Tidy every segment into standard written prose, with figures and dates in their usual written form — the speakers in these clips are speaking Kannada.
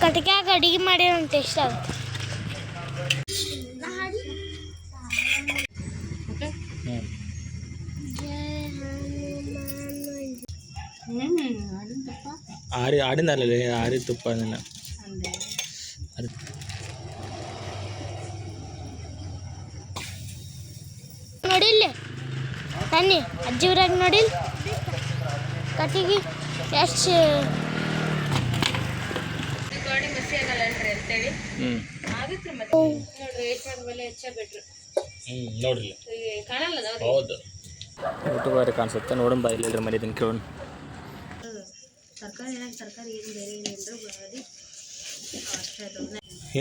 ಕಟ್ಕ್ಯಾಗ ಅಡಿಗೆ ಮಾಡಿ ಒಂದು ಟೇಸ್ಟ್ ಆಗುತ್ತೆ. ಆಡಿನಲ್ಲ ಆಡಿ ತುಪ್ಪ ನೋಡಿಲ್ಲ ತನ್ನಿ ಅಜ್ಜಿ ಊರಾಗ ನೋಡಿಲ್ಲ ಕಟ್ಟಿಗೆ ಎಷ್ಟು ನೋಡ್ರಿ ಹೌದು ಊಟ ಬಾರಿ ಕಾಣಿಸುತ್ತೆ ನೋಡೋಣ ಬಾ ಇಲ್ಲರ ಮನೆ ಇದನ್ನು ಕೇಳೋಣ.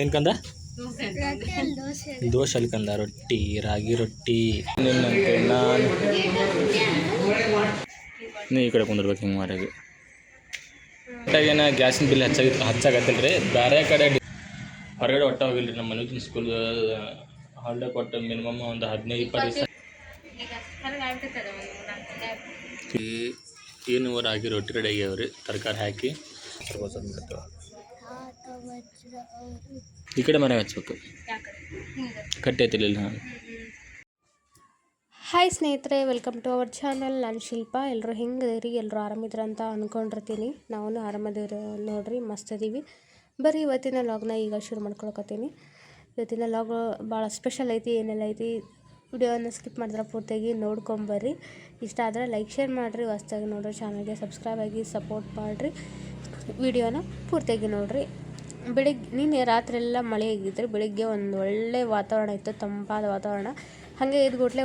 ಏನು ಕಂದ ದೋಸೆ ಅಲ್ಲಿ ಕಂದ ರೊಟ್ಟಿ ರಾಗಿ ರೊಟ್ಟಿ ನೀ ಈ ಕಡೆ ಕುಂದಿರ್ಬೇಕು ಹಿಂಗೆ ಮಾರಾಗಿ ಒಟ್ಟಾಗೇನ ಗ್ಯಾಸಿನ ಬಿಲ್ ಹಚ್ಚಾಗತ್ತಿಲ್ಲ ರೀ. ಬೇರೆ ಕಡೆ ಹೊರಗಡೆ ಒಟ್ಟ ಹೋಗಿಲ್ಲ ರೀ. ನಮ್ಮ ಮನೆ ಸ್ಕೂಲ್ ಹಾಲಿಡೇ ಕೊಟ್ಟು ಮಿನಿಮಮ್ ಒಂದು 15-20 ದಿವಸ ಏನು ರಾಗಿ ರೊಟ್ಟಿ ರೆಡಿ ಆಗ್ಯಾವ ರೀ. ತರಕಾರಿ ಹಾಕಿ ಈ ಕಡೆ ಮನೆ ಹಚ್ಬೇಕು ಕಟ್ಟಿ ಐತಿಲ್ಲ. ಹಾಯ್ ಸ್ನೇಹಿತರೆ, ವೆಲ್ಕಮ್ ಟು ಅವರ್ ಚಾನಲ್. ನಾನು ಶಿಲ್ಪ. ಎಲ್ಲರೂ ಹೆಂಗದಿರಿ? ಎಲ್ಲರೂ ಆರಾಮಿದ್ರ ಅಂತ ಅಂದ್ಕೊಂಡಿರ್ತೀನಿ. ನಾವು ಆರಾಮದಿರ ನೋಡ್ರಿ, ಮಸ್ತ್ ಅದೀವಿ. ಬರೀ ಇವತ್ತಿನ ಲಾಗ್ನ ಈಗ ಶುರು ಮಾಡ್ಕೊಳಕತ್ತೀನಿ. ಇವತ್ತಿನ ಲಾಗ್ ಭಾಳ ಸ್ಪೆಷಲ್ ಐತಿ. ಏನೆಲ್ಲ ಐತಿ ವಿಡಿಯೋನ ಸ್ಕಿಪ್ ಮಾಡಿದ್ರೆ ಪೂರ್ತಿಯಾಗಿ ನೋಡ್ಕೊಂಬರ್ರಿ. ಇಷ್ಟ ಆದರೆ ಲೈಕ್ ಶೇರ್ ಮಾಡಿರಿ. ಹೊಸ್ದಾಗಿ ನೋಡ್ರಿ ಚಾನಲ್ಗೆ ಸಬ್ಸ್ಕ್ರೈಬ್ ಆಗಿ ಸಪೋರ್ಟ್ ಮಾಡಿರಿ. ವಿಡಿಯೋನ ಪೂರ್ತಿಯಾಗಿ ನೋಡಿರಿ. ನಿನ್ನೆ ರಾತ್ರಿ ಎಲ್ಲ ಮಳೆ ಆಗಿದ್ದರೆ ಬೆಳಿಗ್ಗೆ ಒಂದು ಒಳ್ಳೆ ವಾತಾವರಣ ಇತ್ತು, ತಂಪಾದ ವಾತಾವರಣ. ಹಾಗೆ ಇದ್ಬಿಟ್ಲೆ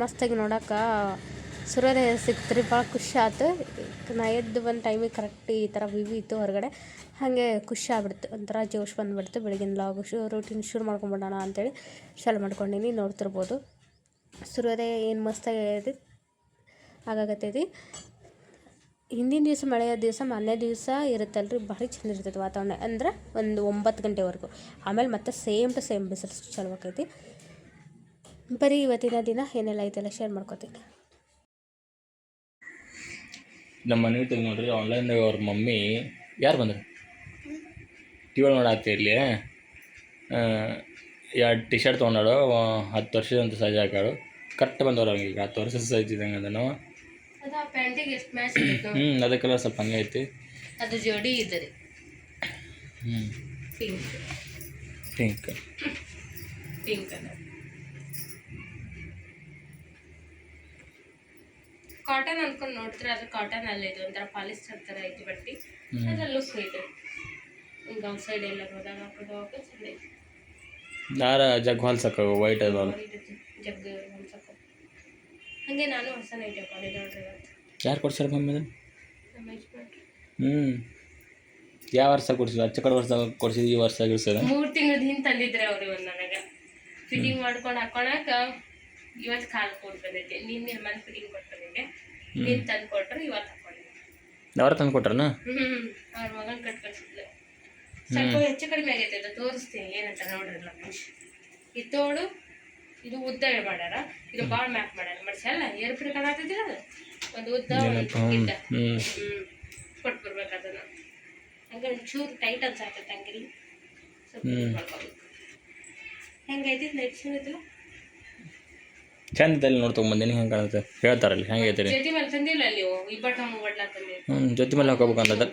ಮಸ್ತಾಗಿ ನೋಡೋಕೆ ಸೂರ್ಯೋದಯ ಸಿಕ್ತು. ಭಾಳ ಖುಷಿ ಆಯ್ತು. ನಾ ಎದ್ದು ಒಂದು ಟೈಮಿಗೆ ಕರೆಕ್ಟ್ ಈ ಥರ ವಿವಿ ಇತ್ತು ಹೊರಗಡೆ. ಹಾಗೆ ಖುಷಿ ಆಗ್ಬಿಡ್ತು, ಒಂಥರ ಜೋಶ್ ಬಂದುಬಿಡ್ತು. ಬೆಳಗಿನ ಲಾಗು ರೂಟೀನ್ ಶುರು ಮಾಡ್ಕೊಂಬಿಡೋಣ ಅಂಥೇಳಿ ಚಾಲು ಮಾಡ್ಕೊಂಡಿನಿ. ನೋಡ್ತಿರ್ಬೋದು ಸೂರ್ಯೋದಯ ಏನು ಮಸ್ತಾಗಿ ಆಗಾಗತ್ತೈತಿ. ಹಿಂದಿನ ದಿವಸ ಮಳೆಯ ದಿವಸ ಮಾರನೇ ದಿವಸ ಇರುತ್ತಲ್ಲ ರೀ, ಭಾರಿ ಚಂದ ಇರ್ತೈತೆ ವಾತಾವರಣ. ಅಂದ್ರೆ ಒಂದು 9 ಗಂಟೆವರೆಗೂ. ಆಮೇಲೆ ಮತ್ತೆ ಸೇಮ್ ಟು ಸೇಮ್ ಬಿಸಿಲು ಚಾಲು ಆಕೈತಿ. ಬರೀ ಇವತ್ತಿನ ದಿನ ಏನೆಲ್ಲ ಐತೆಲ್ಲ ಶೇರ್ ಮಾಡ್ಕೋತೀನಿ. ನಮ್ಮ ಮನೆ ತೆಗೆ ನೋಡ್ರಿ, ಆನ್ಲೈನ್ದಾಗ ಅವ್ರ ಮಮ್ಮಿ ಯಾರು ಬಂದರು ಟಿವಿ ನೋಡಾಕ್ತಿ ಇಲ್ಲಿ 2 ಟಿ ಶರ್ಟ್ ತೊಗೊಂಡಾಳು. 10 ವರ್ಷದಂತ ಸೈಜ್ ಹಾಕಾಳು. ಕರೆಕ್ಟ್ ಬಂದವ್ರು ಅವ್ರಿಗೆ 10 ವರ್ಷದ ಸೈಜ್ ಇದ್ದಂಗೆ ಅದನ್ನು. ಅದಕ್ಕೆಲ್ಲ ಸ್ವಲ್ಪ ಹಂಗೆ ಐತಿ. ಅದು ಜೋಡಿ ಇದ್ದರೆ ಪಿಂಕ್ ಕಾಟನ್ ಅನ್ಕೊಂಡು ನೋಡ್ತಾರೆ. ಅದು ಕಾಟನ್ ಅಲ್ಲ, ಇದು ಒಂಥರ ಪಾಲಿಸ್ಟರ್ ಥರ ಐತಿ ಬಟ್ಟೆ. ಅದ್ರ ಲುಕ್ ಐತೆ. ಹಿಂಗೆ ಔಟ್ ಸೈಡ್ ಎಲ್ಲ ಹೋದಾಗ ಹಾಕೊಂಡು ಹೋಗೋಕೆ ಚಂದ ಐತಿ. ಯಾರ ಜಗ್ ಹೊಲ್ಸಕ್ಕ ವೈಟ್ ಅದಲ್ಲ ಜಗ್ ಹೊಲ್ಸಕ್ಕ. ಹಾಗೆ ನಾನು ಹೊಸ ನೈಟ್ ಹಾಕೊಂಡಿದ್ದೆ ನೋಡ್ರಿ ಇವತ್ತು. ಯಾರು ಕೊಡ್ಸಾರ ಮಮ್ಮಿ ಅದನ್ನು? ನಮ್ಮ ಯಜಮಾನ್ರು. ಯಾವ ವರ್ಷ ಕೊಡ್ಸಿದ್ರು? ಅಚ್ಚ ಕಡೆ ವರ್ಷ ಕೊಡ್ಸಿದ್ರು. ಈ ವರ್ಷ ಆಗಿರ್ಸದ 3 ತಿಂಗಳ ಹಿಂದೆ ತಂದಿದ್ರೆ ಅವ್ರು ಇವತ್ತು ನನಗೆ ಫಿಟ್ಟಿಂಗ್ ಮಾಡ್ಕೊಂಡು ಹಾಕೊಳಕ. ಇವತ್ತು ಕಾಲು ಕೊಟ್ಟು ಬಂದೈತೆ. ನಿನ್ನೆ ಮನೆ ಫಿಟ್ಟಿಂಗ್ ಕೊಟ್ಟು ಬಂದಿದ್ದೆ. ನಿನ್ನ ತಂದು ಕೊಟ್ಟರು, ಇವತ್ತು ಹಾಕೊಂಡಿದ್ದೆ. ಅವ್ರ ತಂದು ಕೊಟ್ರನ? ಅವ್ರ ಮಗನ ಕಟ್ ಕಳಿಸಿದ್ಲೆ. ಸ್ವಲ್ಪ ಹೆಚ್ಚು ಕಡಿಮೆ ಆಗೈತೆ. ಅದು ತೋರಿಸ್ತೀನಿ ಏನಂತ ನೋಡ್ರಲ್ಲ. ಈ ತೋಳು ಇದು ಉದ್ದ ಮಾಡ್ಯಾರ, ಇದು ಭಾಳ ಮ್ಯಾಕ್ ಮಾಡ್ಯಾರ. ಮಡ್ಸಲ್ಲ ಏರ್ಪಿಡಿ ಕಾಣತ್ತಿದ್ದಿಲ್ಲ. ಅದು ಒಂದು ಉದ್ದ ಇದ್ದ ಕೊಟ್ಟು ಬರ್ಬೇಕು ಅದನ್ನು. ಹಂಗೆ ಚೂರು ಟೈಟ್ ಅನ್ಸಾಕತ್ತೆ ಅಂಗಡಿ. ಸ್ವಲ್ಪ ಮಾಡ್ಕೋಬೇಕು. ಹೆಂಗೈತಿ ನೈಟ್ ಸಿಗುತ್ತಿಲ್ಲ ಚಂದಲ್ಲಿ ನೋಡ್ಕೊಂಬಂದಿನಿ. ಹೆಂಗೆ ಕಾಣುತ್ತೆ ಹೇಳ್ತಾರಲ್ಲಿ ಹೆಂಗೈತೆ ರೀ. ಜೊತೆ ಮೇಲೆ ತಂದಿಲ್ಲ ನೀವು ಇಬ್ಬಟ್ಟು ಒಡ್ಲಾ ತಂದಿಲ್ಲ. ಜೊತೆ ಮೇಲೆ ಹಾಕೋಬೇಕಂತದ.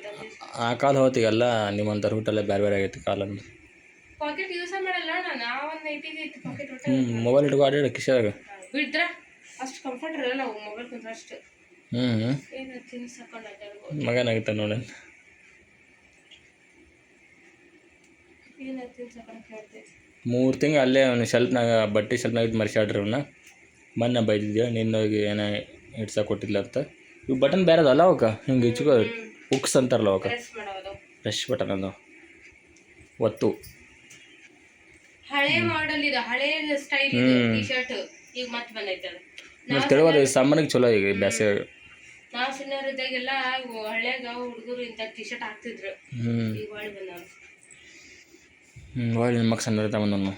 ಆ ಕಾಲ ಹೋತಿಗೆಲ್ಲ ನಿಮ್ಮಂಥ ರೂಟಲ್ಲೇ ಬೇರೆ ಬೇರೆ ಆಗೈತಿ ಕಾಲಂದು. ಪಾಕೆಟ್ ಯೂಸ್ ಮಾಡಲ್ಲ ನಾನು. ಆ ಒಂದು ನೈಟಿಗೆ ಇತ್ತು ಪಾಕೆಟ್. ಮೊಬೈಲ್ ಇಟ್ಕೊ ಆಡಿ ಕಿಶಾಗ ಬಿಡ್ದ್ರ ಅಷ್ಟು ಕಂಫರ್ಟ್ ಇರಲ್ಲ ನಾವು ಮೊಬೈಲ್ ಕುಂದ್ರೆ ಅಷ್ಟು. ಏನು ತಿನ್ಸ್ ಹಾಕೊಂಡು ಆಟಾಡ್ಬೋದು. ಮಗನಾಗುತ್ತೆ ನೋಡಿ. ಏನು ತಿನ್ಸ್ ಹಾಕೊಂಡು ಕೇಳ್ತೈತಿ. 3 ತಿಂಗಳು ಅಲ್ಲೇ ಅವ್ನು ಶೆಲ್ಫ್ನಾಗ ಬಟ್ಟೆ ಶೆಲ್ಫ್ನಾಗ ಇದು ಮರ್ಸಾಡ್ರಿ ಅವನ್ನ. ಮೊನ್ನೆ ಬೈದಿದ್ಯಾ ನಿನ್ನೋಗಿ ಏನೋ ಇಡ್ಸಕ್ಕೆ ಕೊಟ್ಟಿಲ್ಲ ಅಂತ. ಇವು ಬಟನ್ ಬೇರೆ ಅದಲ್ಲ ಅವಕ್ಕೆ ಹಿಂಗೆ ಇಚ್ಕೋ ಉಕ್ಸ್ ಅಂತಾರಲ್ಲ ಅವಕ್ಕೆ. ಫ್ರೆಶ್ ಬಟನ್ ಅದು ಒತ್ತು. ಹಳೆ ಮಾಡೆಲ್ ಇದು, ಹಳೆ ಸ್ಟೈಲ್ ಇದು ಟಿ ಶರ್ಟ್. ಈಗ ಮತ್ತೆ ಬಂದೈತಲ್ಲ. ಮತ್ತೆ ತಿಳ್ಬೋದು ಸಮ್ಮನಿಗೆ ಚಲೋ ಈಗ ಬೇಸಿಗೆ. ನಾವು ಸಣ್ಣವರಿದ್ದಾಗೆಲ್ಲ ಹಳ್ಯಾಗ ಹುಡುಗರು ಇಂಥ ಟಿ ಶರ್ಟ್ ಹಾಕ್ತಿದ್ರು. ಈಗ ಹೊಳ್ಳಿ ಬಂದವ. ಒಳ್ಳೆ ನಿಮ್ಮ ಮಕ್ಕ ಸಣ್ಣ ಬಂದನು.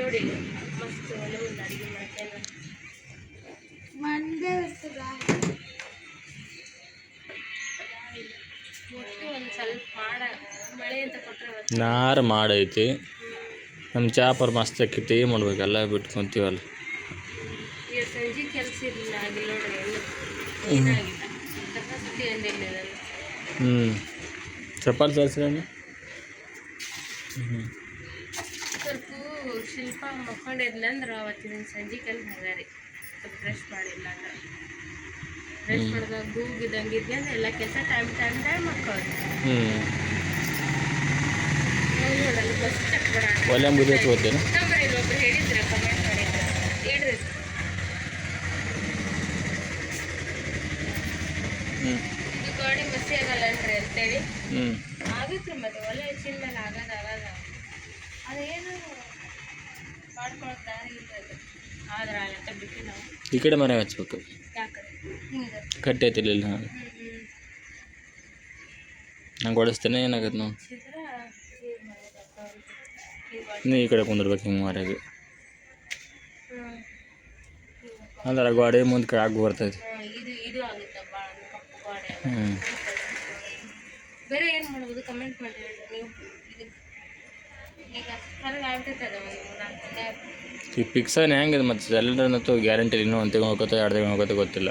ನೋಡಿ ಮಸ್ತ್ ಒಳ್ಳೆ ಒಂದು ಅಡುಗೆ ಮಾಡ್ತೇನೆ. ಒಟ್ಟು ಒಂದು ಸ್ವಲ್ಪ ಮಳೆ ಅಂತ ಕೊಟ್ಟರೆ ನಾರು ಮಾಡೈತಿ. ನಮ್ಮ ಚಾಪರ್ ಮಸ್ತ್ ಆಕೈತಿ. ಏನು ಮಾಡ್ಬೇಕೆಲ್ಲ ಬಿಟ್ಕೊಂತೀವಲ್ಲ. ಈಗ ಸಂಜೆ ಕೆಲಸ ಇರಲಿಲ್ಲ ಆಗಿಲ್ಲ ನೋಡ್ರಿ ಏನಾಗಿಲ್ಲ ತಪಸ್ತಿ ಅಂದಿಲ್ಲ ಚಪಾತಿ ತರಿಸ್ರಿ. ಸ್ವಲ್ಪ ಶಿಲ್ಪ ಮಕ್ಕೊಂಡಿದ್ಲಂದ್ರೆ ಅವತ್ತಿನ ಸಂಜೆ ಕಲ್ಲಿ ಹಂಗಾರಿ ಸ್ವಲ್ಪ ಬ್ರಷ್ ಮಾಡಿಲ್ಲ ಅಂದ್ರೆ ಬ್ರಷ್ ಮಾಡಿದಾಗ ಗೂಗಿದಂಗೆ ಇದ್ವಿ ಅಂದ್ರೆ ಎಲ್ಲ ಕೆಲಸ ಟೈಮ್ ಮಕ್ಕಳು ನೋಡಲ್ಲ ಬಸ್ ಚಕ್ಬರ ಒಲೆ ಮುದ್ದೆ ತಗೋತೇನೆ. ನಂಬರ್ ಇಲ್ಲೊಬ್ರು ಹೇಳಿದ್ರೆ ಕಮೆಂಟ್ ಮಾಡಿದ್ರೆ ಹೇಳ್ರಿ ಇದು ಗಾಡಿ ಬಸ್ಸೇ ಆಗಲ್ಲನ್ರಿ ಅಂತೇಳಿ ಆಗತ್ರಿ. ಮತ್ತೆ ಒಲೆ ಹೆಚ್ಚಿನ ಮೇಲೆ ಆಗದ ಅದೇನು ಮಾಡ್ಕೊಳಕ್ ದಾರಿ ಇರ್ತದೆ ಆದ್ರೆ ಆಗತ್ತೆ ಬಿಟ್ಟು ನಾವು ಈ ಕಡೆ ಮನೆ ಹಚ್ಬೇಕು. ಯಾಕಡೆ ಹಿಂಗೆ ಕಟ್ಟೆ ಐತಿಲ್ಲ ನಂಗೆ ಓಡಿಸ್ತೇನೆ. ಏನಾಗತ್ತೆ ನಾವು ನೀ ಈ ಕಡೆ ಕುಂದಿರ್ಬೇಕು ಹಿಂಗೆ ಮಾರಾಗಿ ಅಂದ್ರೆ ಗೋಡೆ ಮುಂದೆ ಆಗಿ ಬರ್ತೈತಿ. ಇದು ಆಗುತ್ತೆ ಭಾಳ ಕಪ್ಪು ಗೋಡೆ. ಬೇರೆ ಏನು ಮಾಡ್ಬೋದು ಕಮೆಂಟ್ ಮಾಡಿ ಹೇಳ್ರಿ ನೀವು. ಈಗ ಹೊರಗೆ ಆಗ್ತೈತದ ಒಂದು 4 ದಿನ ಈ ಪಿಕ್ಸನ್ ಹೆಂಗಿದೆ ಮತ್ತು ಎಲ್ಲರನ್ನತ್ತು ಗ್ಯಾರಂಟಿ ಇನ್ನೂ 1 ತಿಂಗಳು ಹೋಗುತ್ತೆ 2 ತಿಂಗಳು ಹೋಗುತ್ತೆ ಗೊತ್ತಿಲ್ಲ.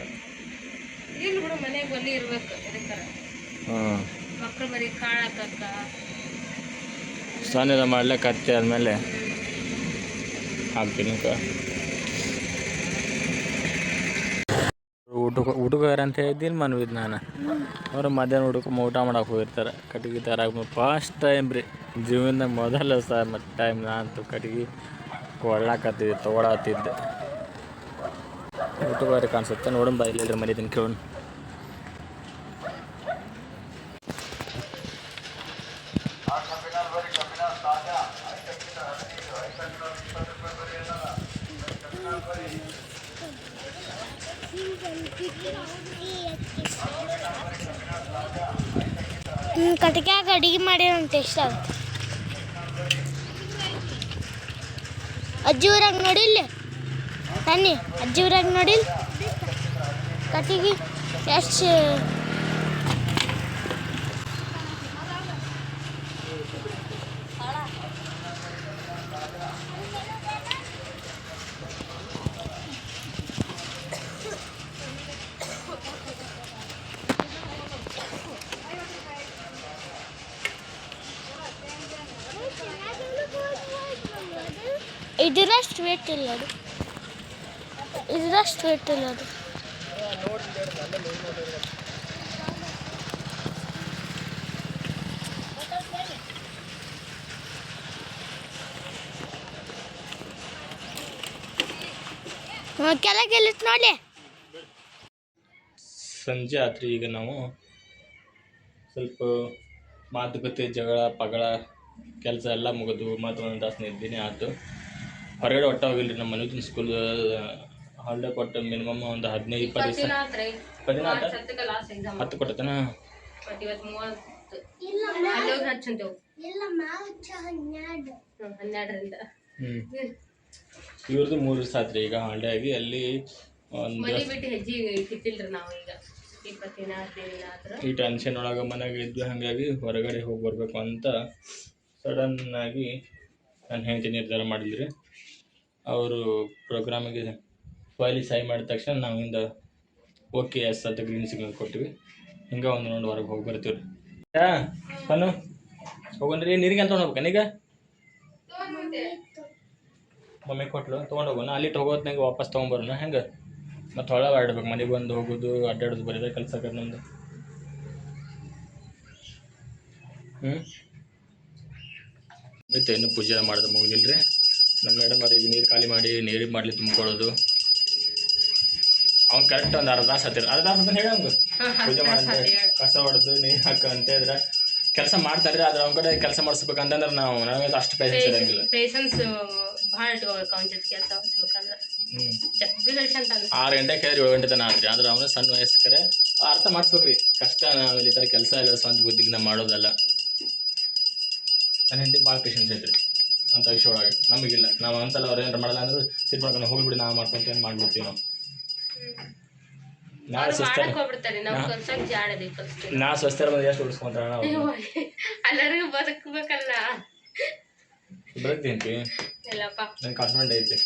ಇಲ್ಲಿ ಬಿಡು ಮನೆಗೆ ಒಲಿ ಇರ್ಬೇಕು ಇದಕ್ಕೆ ಮಕ್ಕಳು ಬರೀ ಕಾಳು ಹಾಕಕ್ಕ ಸ್ನಾನ ಮಾಡಲೆ ಕತ್ತೆ ಆದಮೇಲೆ ಹಾಕ್ತೀನಿ. ಊಟಗಾರ ಅಂತ ಹೇಳಿದ್ದೀನಿ ಮನ್ವಿದ್ ನಾನು. ಅವರು ಮಧ್ಯಾಹ್ನ ಊಟ ಮಾಡಕ್ಕೆ ಹೋಗಿರ್ತಾರೆ. ಕಟ್ಟಿಗೆ ತರಾಕ ಫಸ್ಟ್ ಟೈಮ್ ರೀ ಜೀವನದ ಮೊದಲ ಮತ್ತು ಟೈಮ್ ನಾನಂತೂ ಕಟ್ಟಿಗೆ ಕೊಳ್ಳಾಕತ್ತಿದ್ದೆ ತೊಗೊಳತ್ತಿದ್ದೆ. ಊಟಗಾರ ಕಾಣಿಸುತ್ತೆ ನೋಡೋಣ ಬಾ ಇಲ್ಲರಿ ಮರಿತೀನಿ ಕೇಳೋಣ. ಕಟ್ಕ್ಯಾಗ ಅಡುಗೆ ಮಾಡಿರಂತ ಇಷ್ಟ ಆಗುತ್ತೆ. ಅಜ್ಜಿ ಊರಾಗ ನೋಡಿಲ್ಲ ತನ್ನಿ ಅಜ್ಜಿ ಊರಾಗ ನೋಡಿಲ್ಲ ಕಟ್ಟಿಗೆ ಎಷ್ಟು ಇದರಷ್ಟು ವೇಟ್ ಇಲ್ಲ ಅದು. ಇದರಷ್ಟು ವೇಟ್ ಇಲ್ಲ ಅದು. ಕೆಳಗೆಲ್ಲಿತ್ತು ನೋಡಿ. ಸಂಜೆ ಆತ್ರಿ. ಈಗ ನಾವು ಸ್ವಲ್ಪ ಮಾತುಕತೆ ಜಗಳ ಪಗಳ ಕೆಲಸ ಎಲ್ಲ ಮುಗಿದು ಮತ್ತು 1 ತಾಸು ನಿದ್ದೀನಿ ಆಯ್ತು. ಹೊರಗಡೆ ಒಟ್ಟ ಹೋಗಿಲ್ಲ ರೀ. ನಮ್ಮ ಮನೆ ಸ್ಕೂಲ್ ಹಾಲಿಡೇ ಕೊಟ್ಟು ಮಿನಿಮಮ್ ಒಂದು 15-20 ದಿವಸ 10 ಕೊಟ್ಟತನ. ಇವ್ರದ್ದು 3 ದಿವಸ ಆತ್ರಿ ಈಗ ಹಾಲಿಡೇ ಆಗಿ. ಅಲ್ಲಿ ಒಂದು ಈ ಟೆನ್ಷನ್ ಒಳಗೆ ಮನೆಯಾಗ ಇದ್ವಿ. ಹಾಗಾಗಿ ಹೊರಗಡೆ ಹೋಗಿ ಬರಬೇಕು ಅಂತ ಸಡನ್ನಾಗಿ ನನ್ನ ಹೆಂಡತಿ ನಿರ್ಧಾರ ಮಾಡಿದ್ರಿ. ಅವರು ಪ್ರೋಗ್ರಾಮಿಗೆ ಫೈಲಿಗೆ ಸಹಿ ಮಾಡಿದ ತಕ್ಷಣ ನಾವು ಹಿಂದ ಓಕೆ ಎಸ್ ಅಂತ ಗ್ರೀನ್ ಸಿಗ್ನಲ್ ಕೊಟ್ಟಿವಿ. ಹಿಂಗೆ ಒಂದು ರೌಂಡ್ ಹೊರಗೆ ಹೋಗಿ ಬರ್ತೀವಿ ರೀ. ಪನ್ನು ಹೋಗೋಣ್ರಿ. ನೀರಿಗೆ ಅಂತ ಹೋಗ್ಬೇಕನೀಗ ಮಮ್ಮಿ ಕೊಟ್ಲು ತೊಗೊಂಡು ಹೋಗೋಣ. ಅಲ್ಲಿ ಹೋಗೋತ್ನಾಗ ವಾಪಸ್ ತೊಗೊಂಬರೋಣ ಹೆಂಗೆ ಮತ್ತು ಹೊಳ ಆಡ್ಬೇಕು. ಮನೆಗೆ ಬಂದು ಹೋಗೋದು ಅಡ್ಡಾಡೋದು ಬರೀದ ಕೆಲಸ ಆಗೋದು ನಮ್ಮದು. ಆಯ್ತು ಇನ್ನೂ ಪೂಜೆ ಮಾಡೋದು ಮುಗಿದಿಲ್ಲ ರೀ. ನಮ್ಮ ಮೇಡಮ್ ಅವ್ರಿಗೆ ನೀರು ಖಾಲಿ ಮಾಡಿ ನೀರಿಗೆ ಮಾಡಲಿ ತುಂಬ್ಕೊಳ್ಳೋದು. ಅವ್ನು ಕರೆಕ್ಟ್ ಒಂದು ಅರ್ಧ ತಾಸು ಹತ್ತಿರ ಹೇಳಿ ಅವ್ಗೆ ಪೂಜೆ ಮಾಡಂತೆ ಕಸ ಹೊಡೆದು ನೀರು ಹಾಕ ಅಂತ ಹೇಳಿದ್ರೆ ಕೆಲಸ ಮಾಡ್ತಾರೆ. ಆದ್ರೆ ಅವ್ನ ಕಡೆ ಕೆಲಸ ಮಾಡಿಸ್ಬೇಕಂತಂದ್ರೆ ನನಗೆ ಅಷ್ಟು ಪೇಷನ್ಸ್ ಇರೋಂಗಿಲ್ಲ. ಪೇಷನ್ಸ್ ಭಾಳ ಇಟ್ಕೋಬೇಕು ಅವ್ನ ಜೊತೆ ಕೆಲಸ ಮಾಡಿಸ್ಬೇಕಂದ್ರೆ. 6 ಗಂಟೆಗೆ ಕೇಳಿ 7 ಗಂಟೆ ತನಕ ಆದ್ರಿ. ಆದ್ರೆ ಅವನು ಸಣ್ಣ ವಯಸ್ಕರೇ ಅರ್ಥ ಮಾಡಿಸ್ಬೇಕ್ರಿ. ಕಷ್ಟ ನಾವು ಈ ಥರ ಕೆಲಸ ಎಲ್ಲ ಸ್ವಂತ ಬುದ್ಧಿಯಿಂದ ಮಾಡೋದಲ್ಲ. ನನ್ನ ಹೆಂಡತಿ ಭಾಳ ಪೇಷನ್ಸ್ ಐತ್ರಿ. ಅಂತ ವಿಷಯ ಒಳಗೆ ನಮಗಿಲ್ಲ. ನಾವು ಒಂದ್ಸಲ ಅವ್ರು ಏನಾರು ಮಾಡಲ್ಲ ಅಂದ್ರೆ ಸಿಟ್ಟು ಮಾಡ್ಕೊಂಡು ಹೋಗ್ಬಿಡಿ, ನಾವು ಮಾಡ್ಕೊಂತೇನು ಮಾಡ್ಬಿಡ್ತೀವಿ ನಾವು. ನಾ ಸ್ವಸ್ಥರ ಹೋಗ್ಬಿಡ್ತಾರೆ, ನಾವು ಕಲ್ಸಂಗ್ ಜಾಡದೆ ಕಲಿಸ್ತೀವಿ. ನಾ ಸ್ವಸ್ಥರ ಬಂದು ಎಷ್ಟು ಉಳಿಸ್ಕೊಂತಾರ ನಾವು ಎಲ್ಲರಿಗೂ ಬದುಕಬೇಕಲ್ಲ. ಬದುಕ್ತೀನಿ ಎಲ್ಲಪ್ಪ ನಂಗೆ ಕಾನ್ಫಿಡೆಂಟ್ ಐತಿ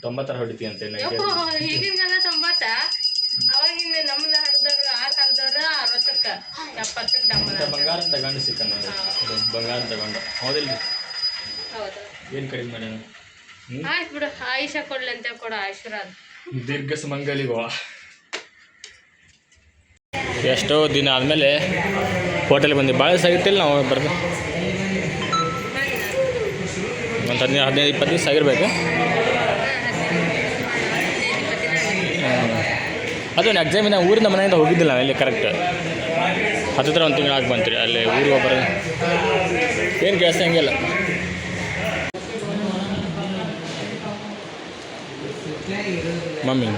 90 ಹೊಡಿತಿ ಅಂತ ಈಗಿನ ಕಾಲ 90. ಅವಾಗಿನ ನಮ್ಮನ್ನ ಹರಿದವ್ರು ಆ ಕಾಲದವ್ರು 60ಕ್ಕೆ 70ಕ್ಕೆ ದಮ್ಮನ ಬಂಗಾರ ತಗೊಂಡು ಸಿಕ್ಕ ಬಂಗಾರ ತಗೊಂಡು ಹೌದಿಲ್ಲ. ಹೌದು, ಏನು ಕಡಿಮೆ ಮಾಡ್ಯಾನ. ಆಯ್ತು ಬಿಡು, ಆಯುಷ ಕೊಡ್ಲಿ ಅಂತ ಕೊಡ ಆಶೀರ್ವಾದ. ದೀರ್ಘ ಸುಮಂಗಲಿಗೋ. ಎಷ್ಟೋ ದಿನ ಆದಮೇಲೆ ಹೋಟೆಲ್ ಬಂದು ಭಾಳ ಸಾಗಿತ್ತಿಲ್ಲ ನಾವು ಬರ್ದು ಒಂದು 15-20 ದಿವಸ ಆಗಿರ್ಬೇಕು. ಅದೊಂದು ಎಕ್ಸಾಮಿನ ಊರಿಂದ ಮನೆಯಿಂದ ಹೋಗಿದ್ದಿಲ್ಲ ನಾವು ಇಲ್ಲಿ ಕರೆಕ್ಟ್ ಹತ್ತಿರ ಒಂದು ತಿಂಗಳು ಆಗಿ ಬಂತೀರಿ ಅಲ್ಲಿ ಊರಿಗೆ ಹೋಗ್ಬಾರ ಏನು ಕೆಲಸ ಹಂಗಿಲ್ಲ. ಮಮ್ಮಿ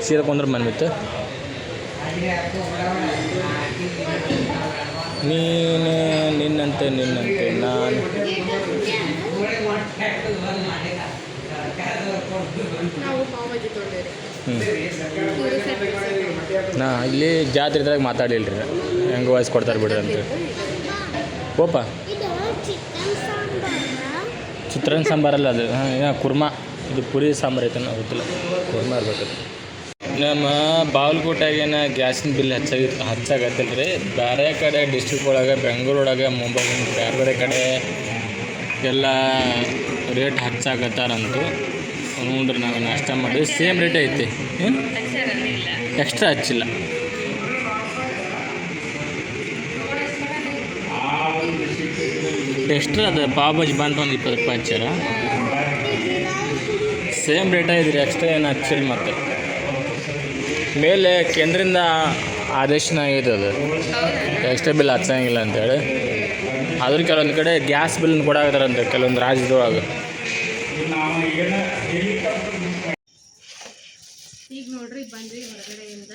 ಸೀದಾ ಕೊಂದ್ರೆ ಬಂದ್ಬಿಟ್ಟು ನಿನ್ನಂತೆ ನಾನು ನಾ ಇಲ್ಲಿ ಜಾತ್ರೆದಾಗ ಮಾತಾಡಲಿಲ್ಲ ರೀ, ಹೆಂಗೆ ವಾಯ್ಸ್ ಕೊಡ್ತಾರೆ ಬಿಡ್ರಿ ಅಂತ. ಓಪ ಚಿತ್ರಾನ್ನ ಸಾಂಬಾರಲ್ಲ ಅದು, ಹಾಂ ಕುರ್ಮಾ. ಇದು ಪುರಿ ಸಾಂಬಾರು ಐತೆ ನಾವು ಗೊತ್ತಿಲ್ಲ, ಕುರ್ಮಾ ಇರ್ಬೇಕು. ನಮ್ಮ ಬಾಗಲಕೋಟೆಗೇನ ಗ್ಯಾಸಿನ ಬಿಲ್ ಹಚ್ಚಾಗತ್ತಿಲ್ಲ ರೀ. ಬೇರೆ ಕಡೆ ಡಿಸ್ಟ್ರಿಕ್ ಒಳಗೆ ಬೆಂಗಳೂರು ಒಳಗೆ ಮುಂಬೈ ಬೇರೆ ಬೇರೆ ಕಡೆ ಎಲ್ಲ ರೇಟ್ ಹಚ್ಚಾಕತ್ತಾರಂತು. ನೋಡ್ರಿ ನಾವು ನಾಷ್ಟ ಮಾಡಿದ್ವಿ ಸೇಮ್ ರೇಟ್ ಐತಿ, ಎಕ್ಸ್ಟ್ರಾ ಹಚ್ಚಿಲ್ಲ. ಎಕ್ಸ್ಟ್ರಾ ಅದು ಪಾವ್ ಭಾಜಿ ಬಂತು ಒಂದು 20 ರೂಪಾಯಿ ಹಚ್ಚಾರ. ಸೇಮ್ ರೇಟ್ ಐತ್ರಿ, ಎಕ್ಸ್ಟ್ರಾ ಏನು ಹಚ್ಚಿಲ್ಲ. ಮತ್ತು ಮೇಲೆ ಕೇಂದ್ರದಿಂದ ಆದೇಶನ ಆಗೈತೆ ಅದು ಎಕ್ಸ್ಟ್ರಾ ಬಿಲ್ ಹಚ್ಚಂಗಿಲ್ಲ ಅಂತೇಳಿ. ಅದ್ರ ಕೆಲವೊಂದು ಕಡೆ ಗ್ಯಾಸ್ ಬಿಲ್ನ ಕೊಡಾಕತ್ತಾರಂತೆ ಕೆಲವೊಂದು ರಾಜ್ಯದೊಳಗೆ. ಈಗ ನೋಡ್ರಿ ಬಂದ್ವಿ ಹೊರಗಡೆಯಿಂದ,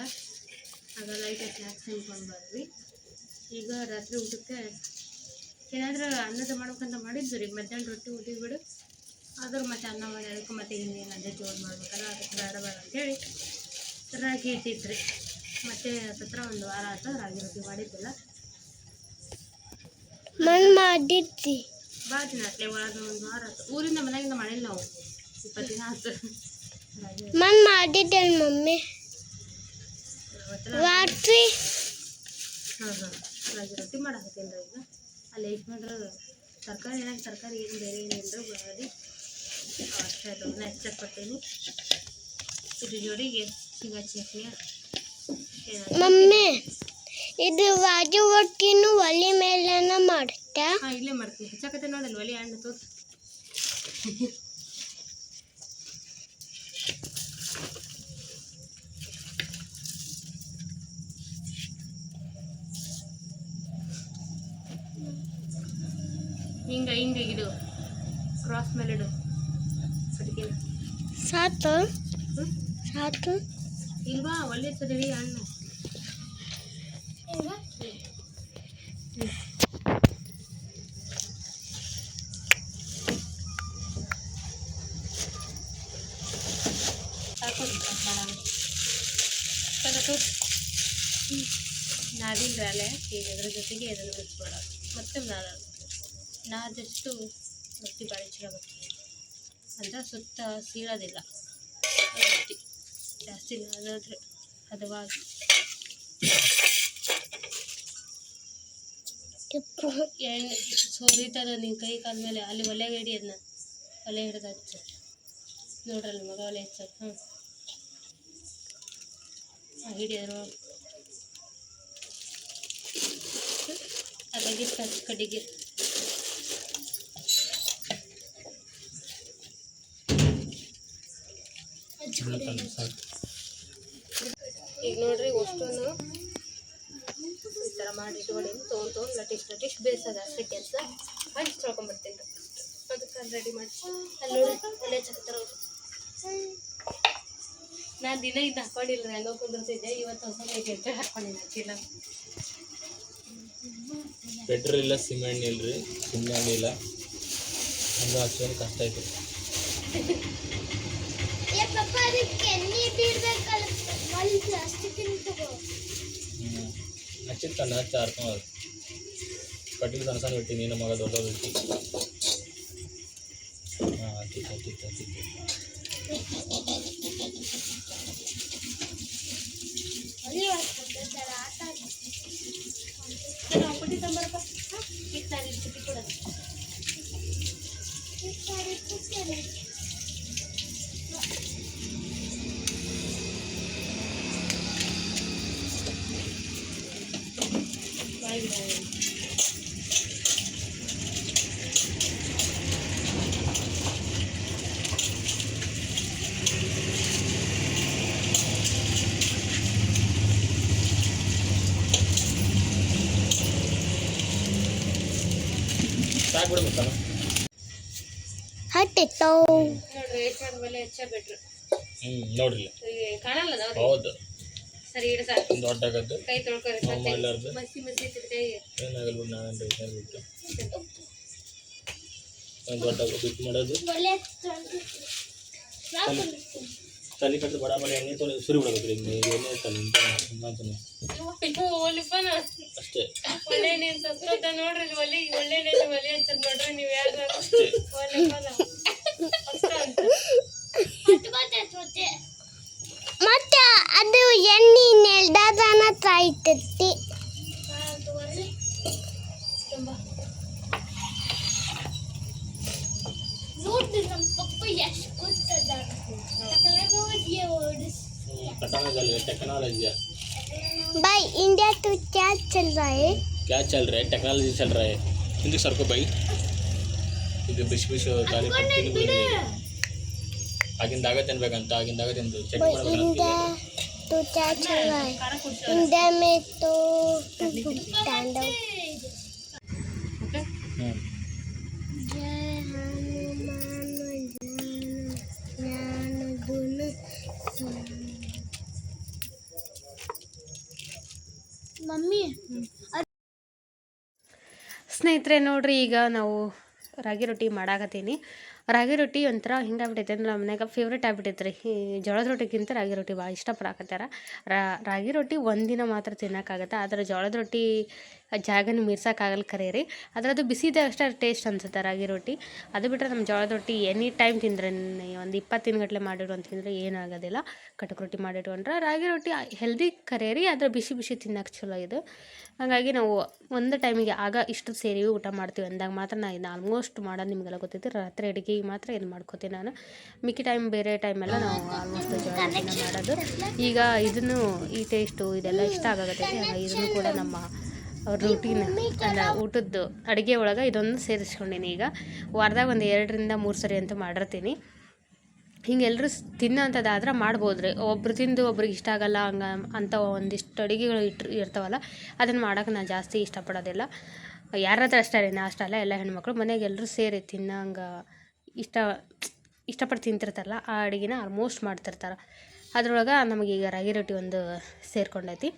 ಆಗ ಲೈಟ್ ಸ್ನ್ಯಾಕ್ಸ್ ತಿನ್ಕೊಂಡು ಬಂದ್ವಿ. ಈಗ ರಾತ್ರಿ ಊಟಕ್ಕೆ ಏನಾದರೂ ಅನ್ನದ ಮಾಡ್ಬೇಕಂತ ಮಾಡಿದ್ದು ರೀ. ಮಧ್ಯಾಹ್ನ ರೊಟ್ಟಿ ಊಟಿ ಬಿಡು, ಆದರೂ ಮತ್ತೆ ಅನ್ನ ಮಾಡೋದಕ್ಕೆ ಮತ್ತೆ ಇನ್ನೇನು ಅದೇ ಜೋರು ಮಾಡ್ಬೇಕಲ್ಲ, ಅದಕ್ಕೆ ಬೇಡ ಅಂತೇಳಿ ರಾಗಿ ಇಟ್ಟಿದ್ರಿ. ಮತ್ತೆ ಹತ್ರ ಒಂದು ವಾರ ಆಯ್ತು ರಾಗಿ ರೊಟ್ಟಿ ಮಾಡಿದ್ದಿಲ್ಲ. ಮಾಡಿದ್ದಿ ಭಾಳ ದಿನ ಆಯ್ತು, ಒಳಗೆ ಒಂದು ವಾರ ಆಯ್ತು. ಊರಿಂದ ಮನೆಯಿಂದ ಮಾಡಿಲ್ಲ ನಾವು, 20 ದಿನ ಆಯ್ತು. ಮಾಡಿದ್ದೆ ಮಮ್ಮಿ ರಾತ್ರಿ. ಹಾಂ ರಾಗಿ ರೊಟ್ಟಿ ಮಾಡಾಕತ್ತೀನಿ ರೀ. ಈಗ ಅಲ್ಲಿ ಯಜಮಾನ್ರು ತರಕಾರಿ ತರಕಾರಿ ಏನು ಬೇರೆ ಏನಿಲ್ಲ, ಉಳ್ಳಾಗಡ್ಡಿ ಅಷ್ಟೇ ಅದನ್ನ ಹೆಚ್ಚಾಕೊಡ್ತೀನಿ. ಇದ್ರ ಜೋಡಿಗೆ ಶೇಂಗಾ ಚಟ್ನಿ. ಮಮ್ಮಿ ಇದು ರಾಗಿ ರೊಟ್ಟಿನೂ ಒಲೆ ಮೇಲೆನ ಮಾಡ್ತಾ? ಹಾಂ ಇಲ್ಲೇ ಮಾಡ್ತೀನಿ. ಹೆಚ್ಚಾಕತ್ತೆ ನೋಡಲ್ಲ ಒಲೆ ಹಣ್ಣು ತೋರ್ಸಿ. ಹಿಂಗೆ ಇದು ಕ್ರಾಸ್ ಮೇಲೆ ಇಡು ಕಟ್ಗೆ. ಸಾತು ಸಾತು ಇಲ್ವಾ ಒಳ್ಳೆ ಸರಿ ಹಣ್ಣು. ನಾದಿನ ರಾಲೆ ಈಗ ಅದ್ರ ಜೊತೆಗೆ ಇದನ್ನು ಬಿಟ್ಕೊಡ ಮತ್ತೆ ನಾದಷ್ಟು ರೊಟ್ಟಿ ಭಾಳ ಚಲೋ ಬರ್ತದೆ ಅಂತ ಸುತ್ತ ಸೀಳೋದಿಲ್ಲ. ರೊಟ್ಟಿ ಜಾಸ್ತಿ ನಾದಾದ್ರೆ ಹದವಾಗಿ ಎಣ್ಣೆ ಸೋರಿತದ ನಿನ್ನ ಕೈ ಕಾಲ ಮೇಲೆ ಅಲ್ಲಿ ಒಲೆಗೆ ಹಿಡಿ, ಅದನ್ನ ಒಲೆ ಹಿಡ್ದು ಹಚ್ಚು. ನೋಡ್ರಲ್ಲ ಮಗ ಒಲೆ ಹಚ್ಚ. ಹಿಡಿ ಅದ್ರೊಳಗೆ ಅದಾಗಿ ಹಚ್ಚು ಕಡೆಗೆ. ಈಗ ನೋಡ್ರಿ ಅಷ್ಟೊಂದು ಈ ಥರ ಮಾಡಿ ಇಟ್ಕೊಂಡು ತೊಗೊಂಡು ಲಟಿಶ್ ಬೇಯಿಸೋದು ಅಷ್ಟೇ ಕೆಲಸ. ಹಂಚಿ ತೊಳ್ಕೊಂಬರ್ತೀನಿ ರೀ, ಅದಕ್ಕೆ ರೆಡಿ ಮಾಡಿ. ಅಲ್ಲಿ ನೋಡಿ ಒಲೆ ಹಚ್ಚಕತ್ತಾರ ಅವರು. ನಾನು ದಿನ ಇದು ಹಾಕೊಂಡಿಲ್ಲ, ಹೆಂಗೋ ಕುಂದಿರ್ತಿದ್ದೆ. ಇವತ್ತು ಹೊಸ ಐತೆ ಅಂತ ಹಾಕೊಂಡಿಲ್ಲ ಚೀಲ. ಪೆಟ್ರೋಲ್ ಇಲ್ಲ, ಸಿಮೆಂಟ್ ಇಲ್ರಿ, ಸಿಮೆಂಟ್ ಇಲ್ಲ, ಹಂಗೆ ಹಚ್ಚೋದು ಕಷ್ಟ ಐತೆ. ಹಚ್ಚಿತ್ತಲ್ಲ ಹಚ್ಚ ಅರ್ಥ ಕಟ್ಟಿಗೆ ಸಣ್ಣ ಸಣ್ಣ ಬಿಟ್ಟು ನೀನು ಮಗ ದೊಡ್ಡ ಬಿಟ್ಟು. ಹಾಂ ಹಚ್ಚಿತ್ತು. ಪುಟ್ಟಿ ತಂಬರಪ್ಪ, ಈಗ ನಾನು ಇಲ್ಲಿ ಪುಟ್ಟಿ ಕೊಡೋದು. ಸಾಕು ಬಿಡು ಮತ್ತಲ್ಲ. ಹಟ್ಟಿತ್ತು ನೋಡ್ರಿ ಎಷ್ಟು ಮೇಲೆ ಹೆಚ್ಚ ಬಿಟ್ರು. ನೋಡ್ರಿ ಕಾಣಲ್ಲ ಅದು. ಹೌದು ಸರಿ ಇಡ ಸಾಕು. ದೊಡ್ಡಾಗದ್ದು ಕೈ ತೊಳ್ಕೊರಿ. ಮಾಡಲಾರ್ದು ಮಸಿ ಇರ್ತದೆ ಕೈ. ಏನಾಗಲ್ಲ ಬಿಡು, ನಾನು ಬಿಟ್ಟು ಒಂದು ದೊಡ್ಡ ಬಿಟ್ಟು ಮಾಡೋದು. ತಲೆ ಕಟ್ಟು ಬಡ ಬಡ ಎಣ್ಣೆ ತೊಳೆ ಸುರಿ ಬಿಡಬೇಕು. ಎಣ್ಣೆ ತಲೆ ಅಷ್ಟೇ. ಒಳ್ಳೆ ಎಣ್ಣೆ ಅಂತ ನೋಡ್ರಿ, ಒಳ್ಳೆ ಒಲೆ ಹಚ್ಚದ್ ನೋಡ್ರಿ ನೀವು. ಯಾರು ಅಷ್ಟೇ ಮತ್ತೆ ಅದು ಎಣ್ಣೆ ನೆಲ್ದಾದನ ಸಾಯ್ತೈತಿ. ನೋಡ್ರಿ ನಮ್ಮ ಪಪ್ಪ ಎಷ್ಟು ಗೊತ್ತದ. टेक्नोलॉजी भाई इंडिया तो क्या चल रहा है? क्या चल रहा है? टेक्नोलॉजी चल रहा है. हिंदी सर को भाई ಇದು ಬಿಸಿ ಬಿಸಿ ತಾಲಿ ಪಟ್ಟಿ ಆಗಿಂದಾಗ ತಿನ್ಬೇಕಂತ. ಆಗಿಂದಾಗ ತಿಂದು ಚೆಕ್ ಮಾಡಬೇಕು. इंडिया तो क्या चल रहा है? इंडिया में तो स्टैंड अप मम्मी ಸ್ನೇಹಿತರೆ ನೋಡ್ರಿ, ಈಗ ನಾವು ರಾಗಿ ರೊಟ್ಟಿ ಮಾಡಾಕತ್ತೀನಿ. ರಾಗಿ ರೊಟ್ಟಿ ಒಂಥರ ಹಿಂಗಾಗ್ಬಿಟ್ಟೈತೆ ಅಂದ್ರೆ ನಮ್ಮ ಮನ್ಯಾಗ ಫೇವ್ರೇಟ್ ಆಗ್ಬಿಟ್ಟೈತೆ ರೀ. ಈ ಜೋಳದ ರೊಟ್ಟಿಗಿಂತ ರಾಗಿ ರೊಟ್ಟಿ ಭಾಳ ಇಷ್ಟಪಡಾಕತ್ತಾರ. ರಾಗಿ ರೊಟ್ಟಿ ಒಂದಿನ ಮಾತ್ರ ತಿನ್ನೋಕ್ಕಾಗತ್ತೆ, ಆದರೆ ಜೋಳದ ರೊಟ್ಟಿ ಜಾಗನ ಮೀರ್ಸೋಕ್ಕಾಗಲ್ಲ ಖರೆ ರೀ. ಅದರದ್ದು ಬಿಸಿದ ಅಷ್ಟೇ ಟೇಸ್ಟ್ ಅನ್ಸುತ್ತೆ ರಾಗಿ ರೊಟ್ಟಿ. ಅದು ಬಿಟ್ಟರೆ ನಮ್ಮ ಜೋಳದ ರೊಟ್ಟಿ ಎನಿ ಟೈಮ್ ತಿಂದರೆ, ಒಂದು 20 ದಿನಗಟ್ಟಲೆ ಮಾಡಿಡು ಅಂತ ತಿಂದರೆ ಏನೂ ಆಗೋದಿಲ್ಲ. ಕಟಕ್ ರೊಟ್ಟಿ ಮಾಡಿಟ್ಕೊಂಡ್ರೆ ರಾಗಿ ರೊಟ್ಟಿ ಹೆಲ್ದಿ ಖರೆ ರೀ, ಆದರೆ ಬಿಸಿ ಬಿಸಿ ತಿನ್ನೋಕೆ ಚಲೋ ಇದು. ಹಾಗಾಗಿ ನಾವು ಒಂದು ಟೈಮಿಗೆ ಆಗ ಇಷ್ಟು ಸೇರಿ ಊಟ ಮಾಡ್ತೀವಿ ಅಂದಾಗ ಮಾತ್ರ ನಾನು ಇದನ್ನ ಆಲ್ಮೋಸ್ಟ್ ಮಾಡೋದು ನಿಮಗೆಲ್ಲ ಗೊತ್ತೈತಿ. ರಾತ್ರಿ ಅಡುಗೆಗೆ ಮಾತ್ರ ಇದು ಮಾಡ್ಕೋತೀನಿ ನಾನು. ಮಿಕ್ಕಿ ಟೈಮ್ ಬೇರೆ ಟೈಮೆಲ್ಲ ನಾವು ಆಲ್ಮೋಸ್ಟ್ ಜೋಳನ ಮಾಡೋದು. ಈಗ ಇದನ್ನು ಈ ಟೇಸ್ಟು ಇದೆಲ್ಲ ಇಷ್ಟ ಆಗುತ್ತೆ. ಇದನ್ನು ಕೂಡ ನಮ್ಮ ರೂಟೀನ್ ಅಂದರೆ ಊಟದ್ದು ಅಡುಗೆ ಒಳಗೆ ಇದೊಂದು ಸೇರಿಸ್ಕೊಂಡೀನಿ. ಈಗ ವಾರದಾಗ ಒಂದು 2 ರಿಂದ 3 ಸರಿ ಅಂತೂ ಮಾಡಿರ್ತೀನಿ. ಹಿಂಗೆ ಎಲ್ಲರೂ ತಿನ್ನೋಂಥದ್ದಾದ್ರೆ ಮಾಡ್ಬೋದು ರೀ. ಒಬ್ರು ತಿಂದು ಒಬ್ರಿಗೆ ಇಷ್ಟ ಆಗಲ್ಲ ಹಂಗೆ ಅಂತ ಒಂದಿಷ್ಟು ಅಡುಗೆಗಳು ಇರ್ತಾವಲ್ಲ, ಅದನ್ನು ಮಾಡೋಕೆ ನಾನು ಜಾಸ್ತಿ ಇಷ್ಟಪಡೋದಿಲ್ಲ. ಯಾರಾದ್ರೂ ಅಷ್ಟೇ ರೀ, ನಾ ಅಷ್ಟಲ್ಲ, ಎಲ್ಲ ಹೆಣ್ಮಕ್ಳು ಮನೆಗೆ ಎಲ್ಲರೂ ಸೇರಿ ತಿನ್ನೋಂಗೆ ಇಷ್ಟಪಟ್ಟು ತಿಂತಿರ್ತಾರಲ್ಲ, ಆ ಅಡುಗೆನ ಆಲ್ಮೋಸ್ಟ್ ಮಾಡ್ತಿರ್ತಾರೆ. ಅದ್ರೊಳಗೆ ನಮಗೀಗ ರಾಗಿ ರೊಟ್ಟಿ ಒಂದು ಸೇರ್ಕೊಂಡೈತಿ.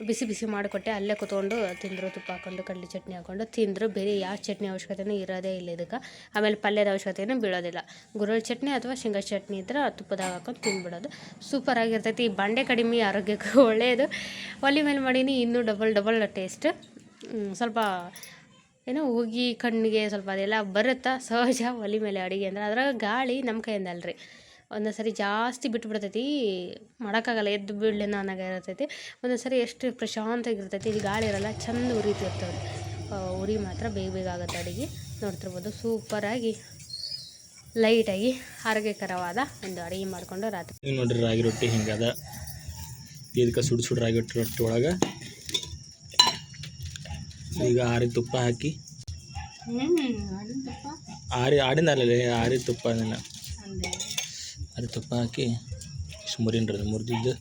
ಬಿಸಿ ಬಿಸಿ ಮಾಡಿಕೊಟ್ಟೆ, ಅಲ್ಲೇ ಕೂತ್ಕೊಂಡು ತಿಂದರು. ತುಪ್ಪ ಹಾಕ್ಕೊಂಡು ಕಡಲೆ ಚಟ್ನಿ ಹಾಕ್ಕೊಂಡು ತಿಂದರು. ಬೇರೆ ಯಾವ ಚಟ್ನಿ ಅವಶ್ಯಕತೆಯೂ ಇರೋದೇ ಇಲ್ಲ ಇದಕ್ಕೆ. ಆಮೇಲೆ ಪಲ್ಯದ ಅವಶ್ಯಕತೆಯೂ ಬೀಳೋದಿಲ್ಲ. ಗುರಳ್ ಚಟ್ನಿ ಅಥವಾ ಶೇಂಗಾ ಚಟ್ನಿ ಇದ್ರೆ ತುಪ್ಪದಾಗ ಹಾಕೊಂಡು ತಿಂದ್ಬಿಡೋದು. ಸೂಪರಾಗಿರ್ತೈತಿ. ಬಾಂಡೆ ಕಡಿಮೆ, ಆರೋಗ್ಯಕ್ಕೆ ಒಳ್ಳೆಯದು. ಒಲೆ ಮೇಲೆ ಮಾಡೀನಿ, ಇನ್ನೂ ಡಬಲ್ ಟೇಸ್ಟ್. ಸ್ವಲ್ಪ ಏನೋ ಹೋಗಿ ಕಣ್ಣಿಗೆ ಸ್ವಲ್ಪ ಅದೆಲ್ಲ ಬರುತ್ತಾ ಸಹಜ ಒಲೆ ಮೇಲೆ ಅಡುಗೆ ಅಂದ್ರೆ. ಅದ್ರಾಗ ಗಾಳಿ ನಮ್ಮ ಕೈಯಿಂದ ಅಲ್ರಿ, ಒಂದೊಂದು ಸರಿ ಜಾಸ್ತಿ ಬಿಟ್ಬಿಡ್ತೈತಿ, ಮಾಡೋಕ್ಕಾಗಲ್ಲ, ಎದ್ದು ಬೀಳಲೇನೋ ಅನ್ನೋಂಗೆ ಇರ್ತೈತಿ. ಒಂದೊಂದು ಸರಿ ಎಷ್ಟು ಪ್ರಶಾಂತವಾಗಿರ್ತೈತಿ, ಇಲ್ಲಿ ಗಾಳಿ ಇರೋಲ್ಲ, ಚಂದ ಉರಿತಿರ್ತವೆ. ಉರಿ ಮಾತ್ರ ಬೇಗ ಆಗುತ್ತೆ ಅಡುಗೆ. ನೋಡ್ತಿರ್ಬೋದು ಸೂಪರಾಗಿ ಲೈಟಾಗಿ ಆರೋಗ್ಯಕರವಾದ ಒಂದು ಅಡುಗೆ ಮಾಡಿಕೊಂಡು ರಾತ್ರಿ. ನೀವು ನೋಡಿರಿ ರಾಗಿ ರೊಟ್ಟಿ ಹಿಂಗದ. ಇದಕ್ಕೆ ಸುಡು ರಾಗಿ ರೊಟ್ಟಿ ಒಳಗೆ ಈಗ ಆರಿ ತುಪ್ಪ ಹಾಕಿ, ಆರಿ ತುಪ್ಪ ಅದನ್ನು ಆರಿ ತುಪ್ಪ ಹಾಕಿ ಮುರಿದಿದ್ದು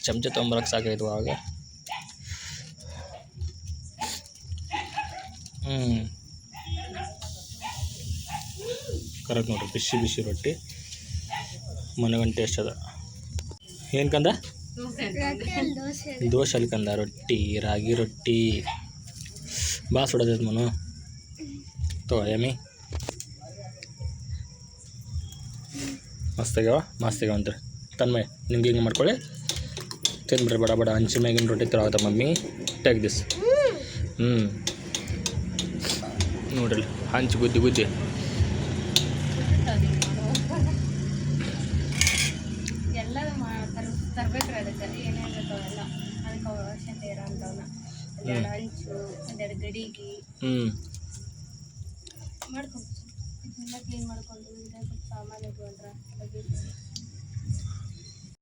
ಚಮಚ ತೊಗೊಂಬರಕ್ಕೆ ಸಾಕಾಯ್ತು ಆವಾಗ. ಕರೆಕ್ಟ್ ನೋಡಿರಿ, ಬಿಸಿ ಬಿಸಿ ರೊಟ್ಟಿ ಮನೆಗೊಂದು ಟೇಸ್ಟ್ ಅದ. ಏನು ಕಂದ? ದೋಸೆ ಅಲ್ಲಿ ಕಂದ, ರೊಟ್ಟಿ, ರಾಗಿ ರೊಟ್ಟಿ ಭಾಳ ಸುಡೋದೈತೆ ಮನು. ತಗೋ ಯಮ್ಮಿ, ಮಸ್ತಾಗ್ಯಾವ ಅಂತಾರೆ. ತನ್ಮಯ್ ನಿಮ್ಗೆ ಹಿಂಗೆ ಮಾಡ್ಕೊಳ್ಳಿ, ತಿಂದ್ಬಿಡ್ರಿ ಬಡ ಬಡ. ಹಂಚಿ ಮ್ಯಾಗಿನ ರೊಟ್ಟಿ ತರೋತ ಮಮ್ಮಿ, ಟೇಕ್ ದಿಸ್. ನೋಡ್ರಿ ಹಂಚು ಗುದ್ದಿ ಎಲ್ಲ ತರ್ಬೇಕ್ರಿ. ಅದಕ್ಕೆ ಏನೇನು ಬೇಕಾವೆಲ್ಲ ಅದಕ್ಕೆ ಅವಶ್ಯಕತೆ ಇರೋ ಅಂಥವನ್ನ ಒಂದೆರಡು ಹಂಚು, ಒಂದೆರಡು ಗಡಿಗೆ ಮಾಡ್ಕೊಂಡು ಇದನ್ನೆಲ್ಲ ಕ್ಲೀನ್ ಮಾಡ್ಕೊಂಡು ಸ್ವಲ್ಪ ಸಾಮಾನು ಇಟ್ಕೊಂಡ್ರೆ